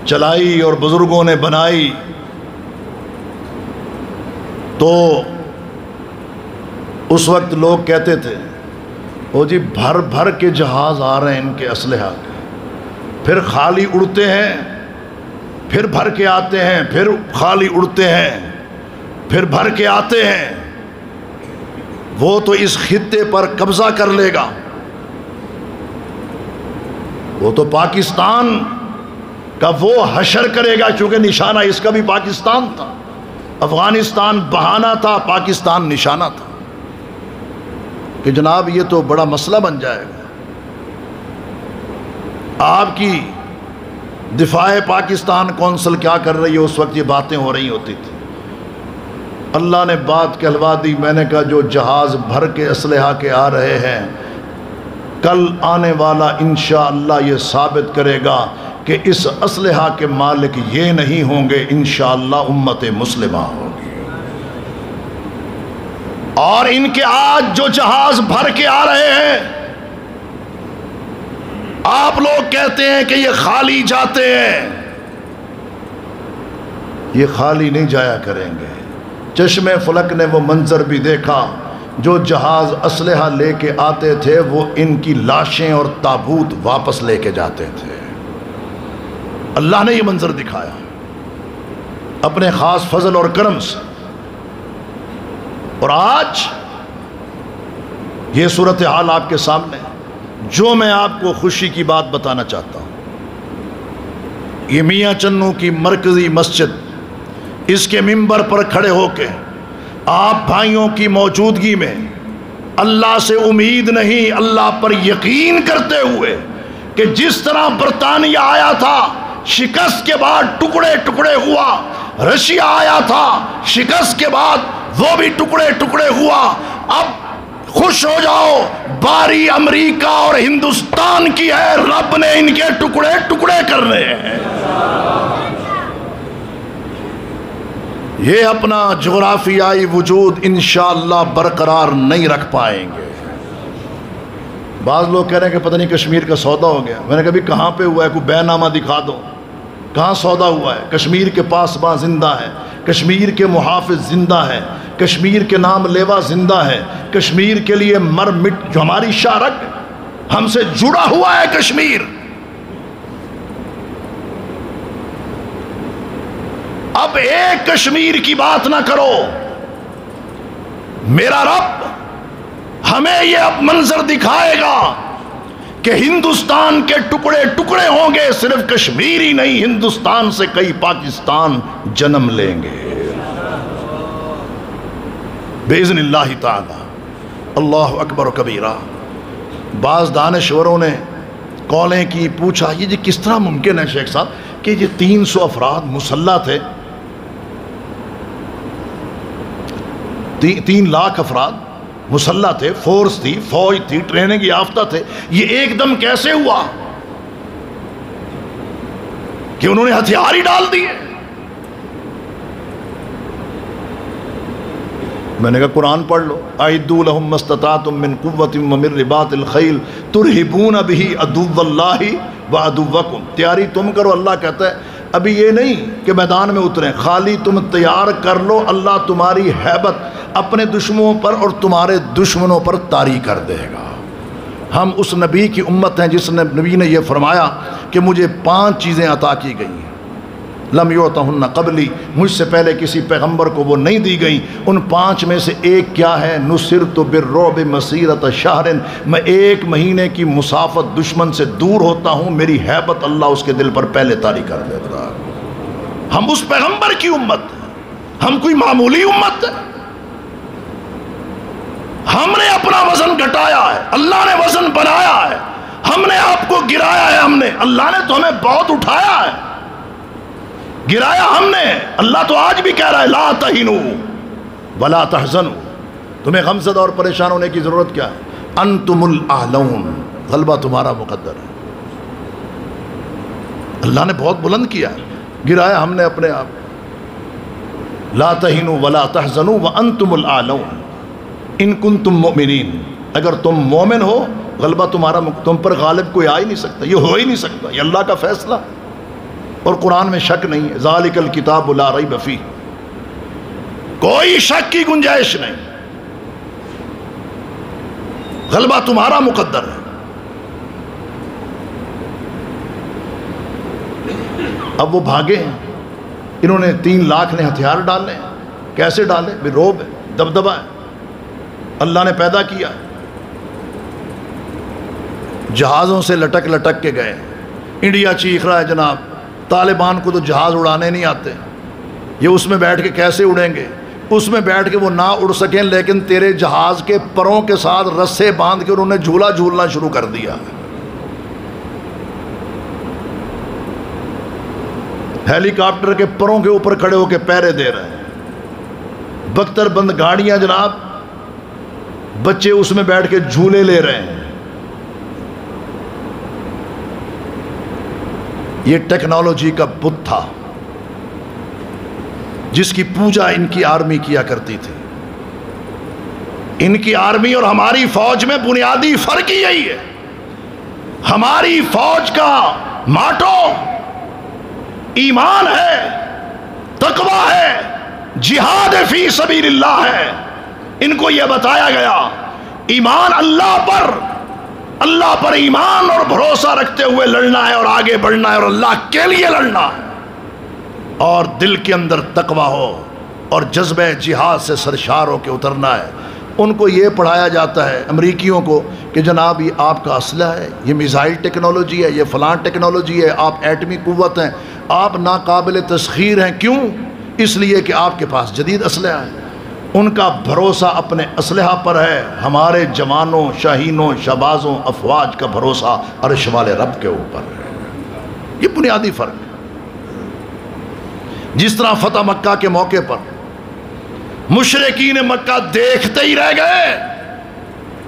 چلائی اور بزرگوں نے بنائی تو اس وقت لوگ کہتے تھے وہ جی بھر بھر کے جہاز آ رہے ہیں ان کے اسلحہ کے، پھر خالی اڑتے ہیں، پھر بھر کے آتے ہیں، پھر خالی اڑتے ہیں، پھر بھر کے آتے ہیں، وہ تو اس خطے پر قبضہ کر لے گا، وہ تو پاکستان کا وہ حشر کرے گا، چونکہ نشانہ اس کا بھی پاکستان تھا۔ افغانستان بہانہ تھا، پاکستان نشانہ تھا، کہ جناب یہ تو بڑا مسئلہ بن جائے گا۔ آپ کی دفاع پاکستان کونسل کیا کر رہی ہے، اس وقت یہ باتیں ہو رہی ہوتی تھی۔ اللہ نے بات کہلوا دی، میں نے کہا جو جہاز بھر کے اسلحہ کے آ رہے ہیں، کل آنے والا انشاءاللہ یہ ثابت کرے گا کہ اس اسلحہ کے مالک یہ نہیں ہوں گے، انشاءاللہ امت مسلمہ ہوگی۔ اور ان کے آج جو جہاز بھر کے آ رہے ہیں، آپ لوگ کہتے ہیں کہ یہ خالی جاتے ہیں، یہ خالی نہیں جایا کریں گے۔ چشم فلک نے وہ منظر بھی دیکھا، جو جہاز اسلحہ لے کے آتے تھے وہ ان کی لاشیں اور تابوت واپس لے کے جاتے تھے۔ اللہ نے یہ منظر دکھایا اپنے خاص فضل اور کرم سے۔ اور آج یہ صورتحال آپ کے سامنے، جو میں آپ کو خوشی کی بات بتانا چاہتا ہوں، یہ میاں چنو کی مرکزی مسجد، اس کے منبر پر کھڑے ہو کے آپ بھائیوں کی موجودگی میں اللہ سے امید نہیں، اللہ پر یقین کرتے ہوئے کہ جس طرح برطانیہ آیا تھا، شکست کے بعد ٹکڑے ٹکڑے ہوا، رشیا آیا تھا، شکست کے بعد وہ بھی ٹکڑے ٹکڑے ہوا، اب خوش ہو جاؤ، باری امریکہ اور ہندوستان کی ہے، رب نے ان کے ٹکڑے ٹکڑے کرنے ہیں۔ یہ اپنا جغرافیائی وجود انشاءاللہ برقرار نہیں رکھ پائیں گے۔ بعض لوگ کہہ رہے ہیں کہ پتہ نہیں کشمیر کا سودا ہو گیا۔ میں نے کہا بھی کہاں پہ ہوا ہے، کوئی بے نامہ دکھا دو، کہاں سودا ہوا ہے؟ کشمیر کے پاسباں زندہ ہے، کشمیر کے محافظ زندہ ہے، کشمیر کے نام لیوا زندہ ہے، کشمیر کے لیے مر مٹ جو ہماری شارک ہم سے جڑا ہوا ہے کشمیر۔ اب ایک کشمیر کی بات نہ کرو، میرا رب ہمیں یہ اب منظر دکھائے گا کہ ہندوستان کے ٹکڑے ٹکڑے ہوں گے، صرف کشمیر ہی نہیں، ہندوستان سے کئی پاکستان جنم لیں گے باذن اللہ تعالی۔ اللہ اکبر و کبیرہ۔ بعض دانشوروں نے کالیں کی، پوچھا یہ جی کس طرح ممکن ہے شیخ صاحب کہ یہ 300 افراد مسلح تھے، 3 لاکھ افراد مسلح تھے، فورس تھی، فوج تھی، ٹریننگ یافتہ تھے، یہ ایک دم کیسے ہوا کہ انہوں نے ہتھیار ہی ڈال دیے؟ میں نے کہا قرآن پڑھ لو، اعدوا لهم ما استطعتم من قوة ومن رباط الخیل ترہبون به عدو اللہ وعدوکم۔ تیاری تم کرو، اللہ کہتا ہے ابھی یہ نہیں کہ میدان میں اتریں، خالی تم تیار کر لو، اللہ تمہاری ہیبت اپنے دشمنوں پر اور تمہارے دشمنوں پر طاری کر دے گا۔ ہم اس نبی کی امت ہیں جس نے نبی نے یہ فرمایا کہ مجھے 5 چیزیں عطا کی گئی ہیں، لم یعطہن قبلی، مجھ سے پہلے کسی پیغمبر کو وہ نہیں دی گئیں۔ ان 5 میں سے ایک کیا ہے؟ نصرت بالرعب مسیرۃ شہر، میں 1 مہینے کی مسافت دشمن سے دور ہوتا ہوں، میری ہیبت اللہ اس کے دل پر پہلے طاری کر دیتا۔ ہم اس پیغمبر کی امت ہیں، ہم کوئی معمولی امت ہے؟ ہم نے اپنا وزن گھٹایا ہے، اللہ نے وزن بنایا ہے، ہم نے آپ کو گرایا ہے، اللہ نے تو ہمیں بہت اٹھایا ہے، گرایا ہم نے۔ اللہ تو آج بھی کہہ رہا ہے لا تہنوا ولا تحزنوا، تمہیں غم زدہ اور پریشان ہونے کی ضرورت کیا ہے؟ انتم الاعلون، غلبہ تمہارا مقدر ہے۔ اللہ نے بہت بلند کیا، گرایا ہم نے اپنے آپ۔ لا تہنوا ولا تحزنوا وانتم الاعلون ان کنتم مؤمنین، اگر تم مومن ہو غلبہ تمہارا، تم پر غالب کوئی آ ہی نہیں سکتا، یہ ہو ہی نہیں سکتا، یہ اللہ کا فیصلہ، اور قرآن میں شک نہیں ہے۔ ذالک الکتاب لا ریب فیہ، کوئی شک کی گنجائش نہیں، غلبہ تمہارا مقدر ہے۔ اب وہ بھاگے ہیں، انہوں نے 3 لاکھ نے ہتھیار ڈالے، کیسے ڈالے؟ بے روب ہے، دبدبہ ہے، اللہ نے پیدا کیا۔ جہازوں سے لٹک لٹک کے گئے، انڈیا چیخ رہا ہے جناب طالبان کو تو جہاز اڑانے نہیں آتے، یہ اس میں بیٹھ کے کیسے اڑیں گے؟ اس میں بیٹھ کے وہ نہ اڑ سکیں، لیکن تیرے جہاز کے پروں کے ساتھ رسے باندھ کے انہوں نے جھولا جھولنا شروع کر دیا۔ ہیلی کاپٹر کے پروں کے اوپر کھڑے ہو کے پہرے دے رہے ہیں، بختر بند گاڑیاں جناب، بچے اس میں بیٹھ کے جھولے لے رہے ہیں۔ یہ ٹیکنالوجی کا بت تھا جس کی پوجا ان کی آرمی کیا کرتی تھی۔ ان کی آرمی اور ہماری فوج میں بنیادی فرق ہی یہی ہے۔ ہماری فوج کا ماٹو ایمان ہے، تقوی ہے، جہاد فی سبیل اللہ ہے۔ ان کو یہ بتایا گیا ایمان اللہ پر ایمان اور بھروسہ رکھتے ہوئے لڑنا ہے اور آگے بڑھنا ہے اور اللہ کے لیے لڑنا ہے، اور دل کے اندر تقوی ہو اور جذبہ جہاد سے سرشار ہو کے اترنا ہے۔ ان کو یہ پڑھایا جاتا ہے امریکیوں کو کہ جناب یہ آپ کا اسلحہ ہے، یہ میزائل ٹیکنالوجی ہے، یہ فلاں ٹیکنالوجی ہے، آپ ایٹمی قوت ہیں، آپ ناقابل تسخیر ہیں۔ کیوں؟ اس لیے کہ آپ کے پاس جدید اسلحہ ہے۔ ان کا بھروسہ اپنے اسلحہ پر ہے، ہمارے جوانوں، شاہینوں، شہبازوں، افواج کا بھروسہ عرش والے رب کے اوپر ہے۔ یہ بنیادی فرق ہے۔ جس طرح فتح مکہ کے موقع پر مشرکین مکہ دیکھتے ہی رہ گئے،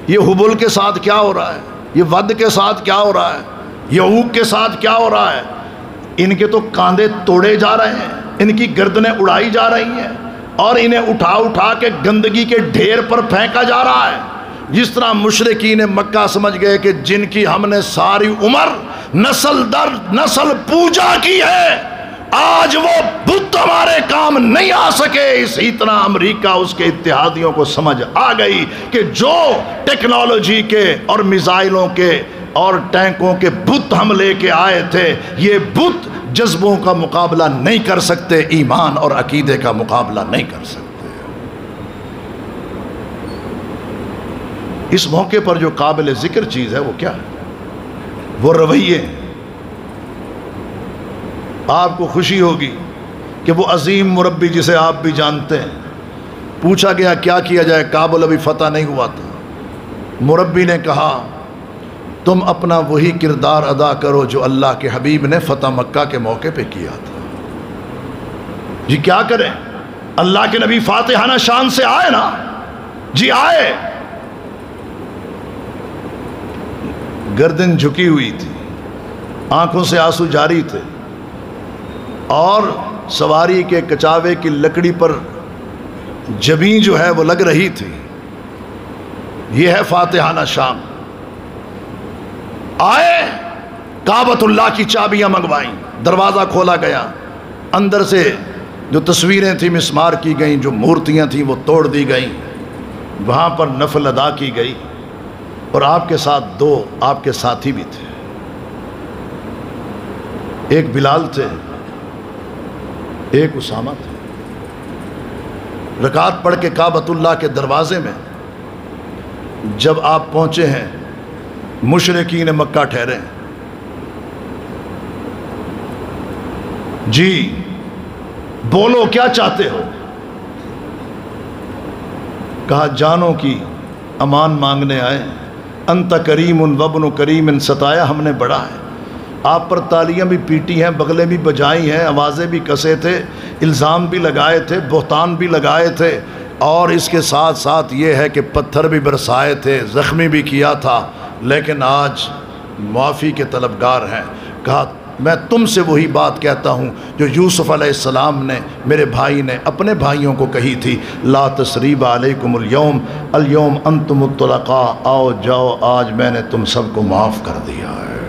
یہ حبل کے ساتھ کیا ہو رہا ہے، یہ ود کے ساتھ کیا ہو رہا ہے، یعوق کے ساتھ کیا ہو رہا ہے؟ ان کے تو کاندھے توڑے جا رہے ہیں، ان کی گردنیں اڑائی جا رہی ہیں، اور انہیں اٹھا اٹھا کے گندگی کے ڈھیر پر پھینکا جا رہا ہے۔ جس طرح مشرکین مکہ سمجھ گئے کہ جن کی ہم نے ساری عمر نسل در نسل پوجا کی ہے، آج وہ بت ہمارے کام نہیں آ سکے، اسی طرح امریکہ اس کے اتحادیوں کو سمجھ آ گئی کہ جو ٹیکنالوجی کے اور میزائلوں کے اور ٹینکوں کے بت ہم لے کے آئے تھے، یہ بت جذبوں کا مقابلہ نہیں کر سکتے، ایمان اور عقیدے کا مقابلہ نہیں کر سکتے۔ اس موقع پر جو قابل ذکر چیز ہے وہ کیا ہے؟ وہ رویے ہیں۔ آپ کو خوشی ہوگی کہ وہ عظیم مربی جسے آپ بھی جانتے ہیں، پوچھا گیا کیا کیا جائے، کابل ابھی فتح نہیں ہوا تھا، مربی نے کہا تم اپنا وہی کردار ادا کرو جو اللہ کے حبیب نے فتح مکہ کے موقع پہ کیا تھا۔ جی کیا کریں؟ اللہ کے نبی فاتحانہ شان سے آئے نا، جی آئے، گردن جھکی ہوئی تھی، آنکھوں سے آنسو جاری تھے، اور سواری کے کچاوے کی لکڑی پر جبیں جو ہے وہ لگ رہی تھی۔ یہ ہے فاتحانہ شان۔ آئے، کعبۃ اللہ کی چابیاں منگوائیں، دروازہ کھولا گیا، اندر سے جو تصویریں تھیں مسمار کی گئیں، جو مورتیاں تھیں وہ توڑ دی گئیں، وہاں پر نفل ادا کی گئی، اور آپ کے ساتھ دو آپ کے ساتھی بھی تھے، ایک بلال تھے، ایک اسامہ تھے۔ رکعت پڑھ کے کعبۃ اللہ کے دروازے میں جب آپ پہنچے ہیں، مشرکین مکہ ٹھہرے ہیں، جی بولو کیا چاہتے ہو؟ کہا جانوں کی امان مانگنے آئے، انت کریم وابن کریم، ستایا ہم نے بڑا ہے، آپ پر تالیاں بھی پیٹی ہیں، بغلیں بھی بجائی ہیں، آوازیں بھی کسے تھے، الزام بھی لگائے تھے، بہتان بھی لگائے تھے، اور اس کے ساتھ ساتھ یہ ہے کہ پتھر بھی برسائے تھے، زخمی بھی کیا تھا، لیکن آج معافی کے طلبگار ہیں۔ کہا میں تم سے وہی بات کہتا ہوں جو یوسف علیہ السلام نے، میرے بھائی نے اپنے بھائیوں کو کہی تھی، لا تثریب علیکم اليوم، اليوم انتم الطلقاء، آؤ جاؤ، آج میں نے تم سب کو معاف کر دیا ہے۔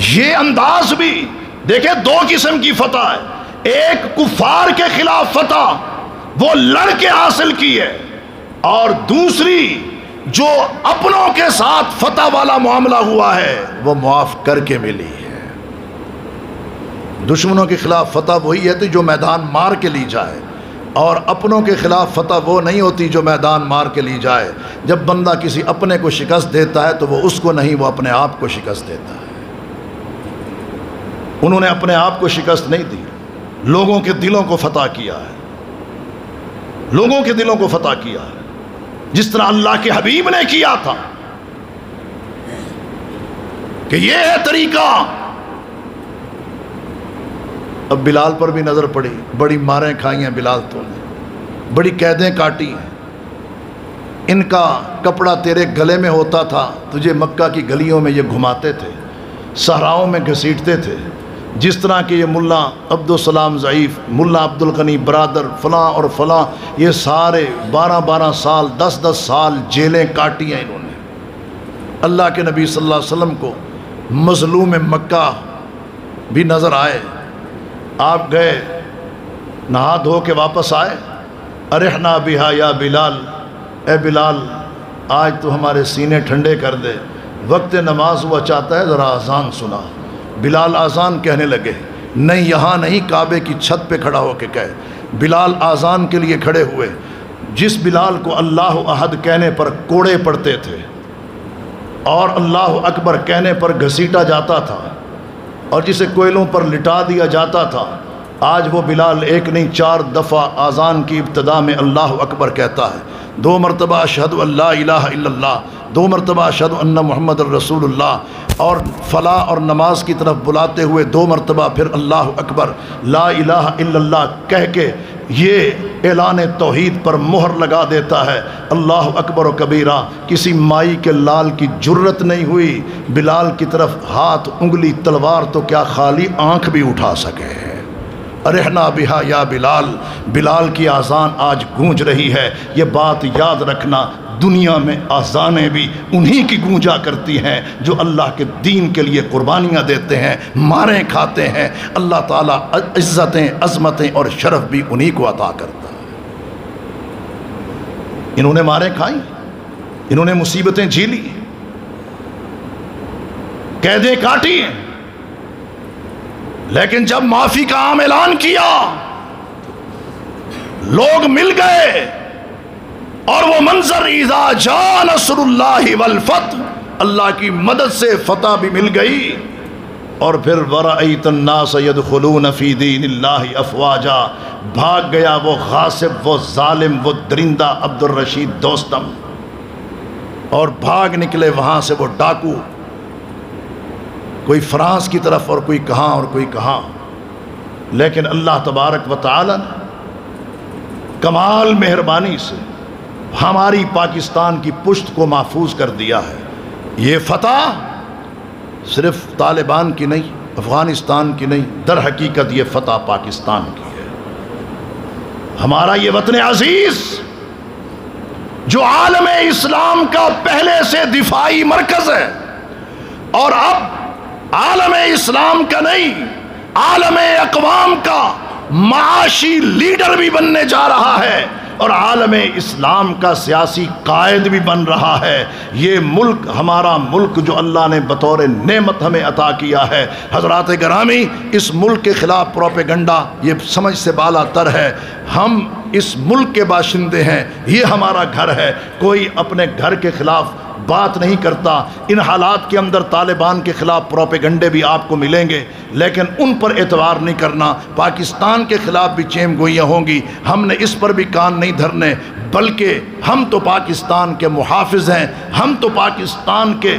یہ انداز بھی دیکھیں، دو قسم کی فتح ہے، ایک کفار کے خلاف فتح وہ لڑ کے حاصل کی ہے، اور دوسری جو اپنوں کے ساتھ فتح والا معاملہ ہوا ہے وہ معاف کر کے ملی ہے۔ دشمنوں کے خلاف فتح وہی ہے جو میدان مار کے لی جائے، اور اپنوں کے خلاف فتح وہ نہیں ہوتی جو میدان مار کے لی جائے۔ جب بندہ کسی اپنے کو شکست دیتا ہے تو وہ اس کو نہیں، وہ اپنے آپ کو شکست دیتا ہے۔ انہوں نے اپنے آپ کو شکست نہیں دی، لوگوں کے دلوں کو فتح کیا ہے، لوگوں کے دلوں کو فتح کیا ہے، جس طرح اللہ کے حبیب نے کیا تھا کہ یہ ہے طریقہ۔ اب بلال پر بھی نظر پڑی، بڑی ماریں کھائی ہیں بلال تو نے، بڑی قیدیں کاٹی ہیں، ان کا کپڑا تیرے گلے میں ہوتا تھا، تجھے مکہ کی گلیوں میں یہ گھماتے تھے، صحراؤں میں گھسیٹتے تھے، جس طرح کہ یہ ملا عبدالسلام ضعیف، ملا عبدالغنی برادر، فلاں اور فلاں، یہ سارے 12 سال 10 سال جیلیں کاٹی ہیں انہوں نے۔ اللہ کے نبی صلی اللہ علیہ وسلم کو مظلوم مکہ بھی نظر آئے، آپ گئے، نہا دھو کے واپس آئے، ارحنا بہا یا بلال، اے بلال آج تو ہمارے سینے ٹھنڈے کر دے، وقت نماز ہوا، چاہتا ہے ذرا اذان سنا۔ بلال آذان کہنے لگے، نہیں یہاں نہیں، کعبے کی چھت پہ کھڑا ہو کے کہے۔ بلال آذان کے لیے کھڑے ہوئے۔ جس بلال کو اللہ احد کہنے پر کوڑے پڑتے تھے اور اللہ اکبر کہنے پر گھسیٹا جاتا تھا اور جسے کوئلوں پر لٹا دیا جاتا تھا، آج وہ بلال ایک نہیں 4 دفعہ آذان کی ابتدا میں اللہ اکبر کہتا ہے، 2 مرتبہ اشہد ان لا الہ الا اللہ، 2 مرتبہ اشہد ان محمد الرسول اللہ، اور فلاح اور نماز کی طرف بلاتے ہوئے 2 مرتبہ پھر اللہ اکبر لا الہ الا اللہ کہہ کے یہ اعلان توحید پر مہر لگا دیتا ہے۔ اللہ اکبر و کبیرہ، کسی مائی کے لال کی جرت نہیں ہوئی بلال کی طرف ہاتھ، انگلی، تلوار تو کیا خالی آنکھ بھی اٹھا سکے۔ ارحنا بہا یا بلال، بلال کی آذان آج گونج رہی ہے۔ یہ بات یاد رکھنا، دنیا میں آذانیں بھی انہی کی گونجا کرتی ہیں جو اللہ کے دین کے لیے قربانیاں دیتے ہیں، ماریں کھاتے ہیں۔ اللہ تعالیٰ عزتیں، عظمتیں اور شرف بھی انہی کو عطا کرتا ہے۔ انہوں نے ماریں کھائیں، انہوں نے مصیبتیں جھیلی، قیدیں کاٹی ہیں، لیکن جب معافی کا عام اعلان کیا، لوگ مل گئے، اور وہ منظر اذا جاء نصر اللہ والفتح، اللہ کی مدد سے فتح بھی مل گئی، اور پھر وَرَأَيْتَ النَّاسَ يَدْخُلُونَ فِي دِينِ اللَّهِ أَفْوَاجًا، بھاگ گیا وہ غاصب، وہ ظالم، وہ درندہ عبد الرشید دوستم، اور بھاگ نکلے وہاں سے وہ ڈاکو، کوئی فرانس کی طرف اور کوئی کہاں اور کوئی کہاں۔ لیکن اللہ تبارک و تعالی نے کمال مہربانی سے ہماری پاکستان کی پشت کو محفوظ کر دیا ہے۔ یہ فتح صرف طالبان کی نہیں، افغانستان کی نہیں، در حقیقت یہ فتح پاکستان کی ہے۔ ہمارا یہ وطن عزیز جو عالم اسلام کا پہلے سے دفاعی مرکز ہے، اور اب عالم اسلام کا نہیں، عالم اقوام کا معاشی لیڈر بھی بننے جا رہا ہے، اور عالم اسلام کا سیاسی قائد بھی بن رہا ہے۔ یہ ملک ہمارا ملک جو اللہ نے بطور نعمت ہمیں عطا کیا ہے۔ حضرات گرامی، اس ملک کے خلاف پروپیگنڈا یہ سمجھ سے بالا تر ہے۔ ہم اس ملک کے باشندے ہیں، یہ ہمارا گھر ہے، کوئی اپنے گھر کے خلاف بات نہیں کرتا۔ ان حالات کے اندر طالبان کے خلاف پروپیگنڈے بھی آپ کو ملیں گے، لیکن ان پر اعتبار نہیں کرنا۔ پاکستان کے خلاف بھی چیم گوئیاں ہوں گی، ہم نے اس پر بھی کان نہیں دھرنے، بلکہ ہم تو پاکستان کے محافظ ہیں، ہم تو پاکستان کے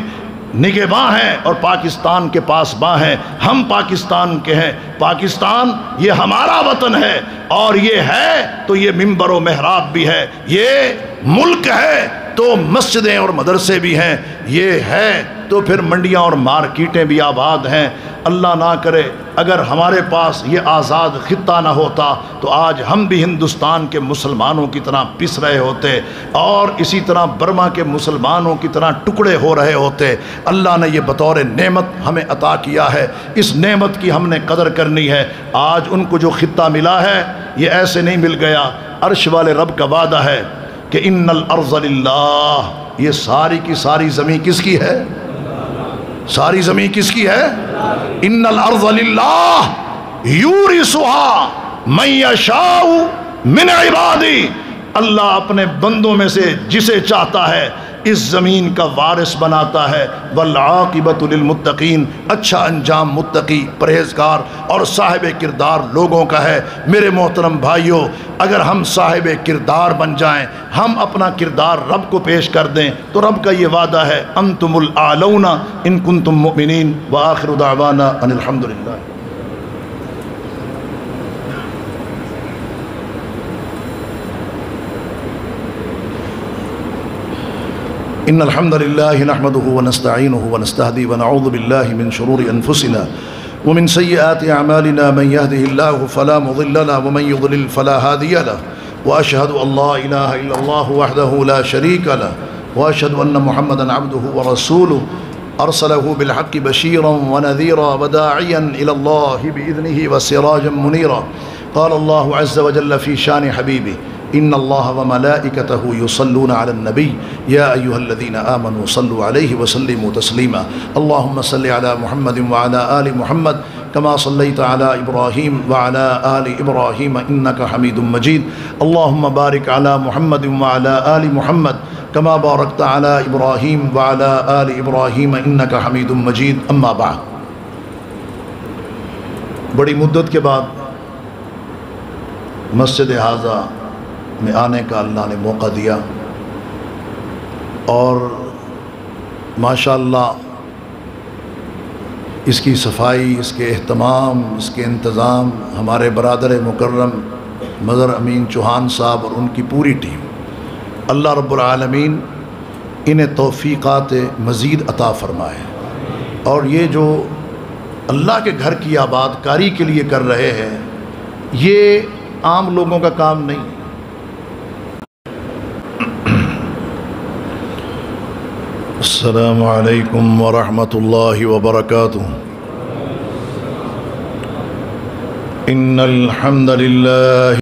نگہباں ہیں اور پاکستان کے پاسباں ہیں، ہم پاکستان کے ہیں۔ پاکستان یہ ہمارا وطن ہے، اور یہ ہے تو یہ منبر و محراب بھی ہے، یہ ملک ہے تو مسجدیں اور مدرسے بھی ہیں، یہ ہے تو پھر منڈیاں اور مارکیٹیں بھی آباد ہیں۔ اللہ نہ کرے اگر ہمارے پاس یہ آزاد خطہ نہ ہوتا تو آج ہم بھی ہندوستان کے مسلمانوں کی طرح پس رہے ہوتے، اور اسی طرح برما کے مسلمانوں کی طرح ٹکڑے ہو رہے ہوتے۔ اللہ نے یہ بطور نعمت ہمیں عطا کیا ہے، اس نعمت کی ہم نے قدر کرنی ہے۔ آج ان کو جو خطہ ملا ہے یہ ایسے نہیں مل گیا، عرش والے رب کا وعدہ ہے کہ ان الارض للہ، یہ ساری کی ساری زمین کس کی ہے؟ ساری زمین کس کی ہے؟ ان الارض للہ یورثها من یشاء من عبادی، اللہ اپنے بندوں میں سے جسے چاہتا ہے اس زمین کا وارث بناتا ہے۔ والعاقبۃ للمتقین، اچھا انجام متقی، پرہیزگار اور صاحب کردار لوگوں کا ہے۔ میرے محترم بھائیوں، اگر ہم صاحب کردار بن جائیں، ہم اپنا کردار رب کو پیش کر دیں، تو رب کا یہ وعدہ ہے انتم الاعلون ان کنتم مؤمنین۔ وآخر دعوانا ان الحمدللہ۔ إن الحمد لله نحمده ونستعينه ونستهدي ونعوذ بالله من شرور أنفسنا ومن سيئات أعمالنا، من يهده الله فلا مضل له ومن يضلل فلا هادي له، وأشهد أن لا إله إلا الله وحده لا شريك له، وأشهد أن محمدا عبده ورسوله أرسله بالحق بشيرا ونذيرا وداعيا إلى الله بإذنه وسراجا منيرا۔ قال الله عز وجل في شان حبيبه إن الله وملائكته يصلون على النبي يا أيها الذين آمنوا صلوا عليه وسلموا تسليما۔ اللهم صل على محمد وعلى آل محمد كما صليت على إبراهيم وعلى آل إبراهيم إنك حميد مجيد۔ اللهم بارك على محمد وعلى آل محمد كما باركت على إبراهيم وعلى آل إبراهيم إنك حميد مجيد۔ أما بعد، بڑی مدت کے بعد مسجد حاضہ میں آنے کا اللہ نے موقع دیا، اور ماشاءاللہ اس کی صفائی، اس کے اہتمام، اس کے انتظام ہمارے برادر مکرم مظہر امین چوہان صاحب اور ان کی پوری ٹیم، اللہ رب العالمین انہیں توفیقات مزید عطا فرمائے، اور یہ جو اللہ کے گھر کی آباد کاری کے لیے کر رہے ہیں یہ عام لوگوں کا کام نہیں۔ السلام علیکم ورحمۃ اللہ وبرکاتہ۔ ان الحمد للہ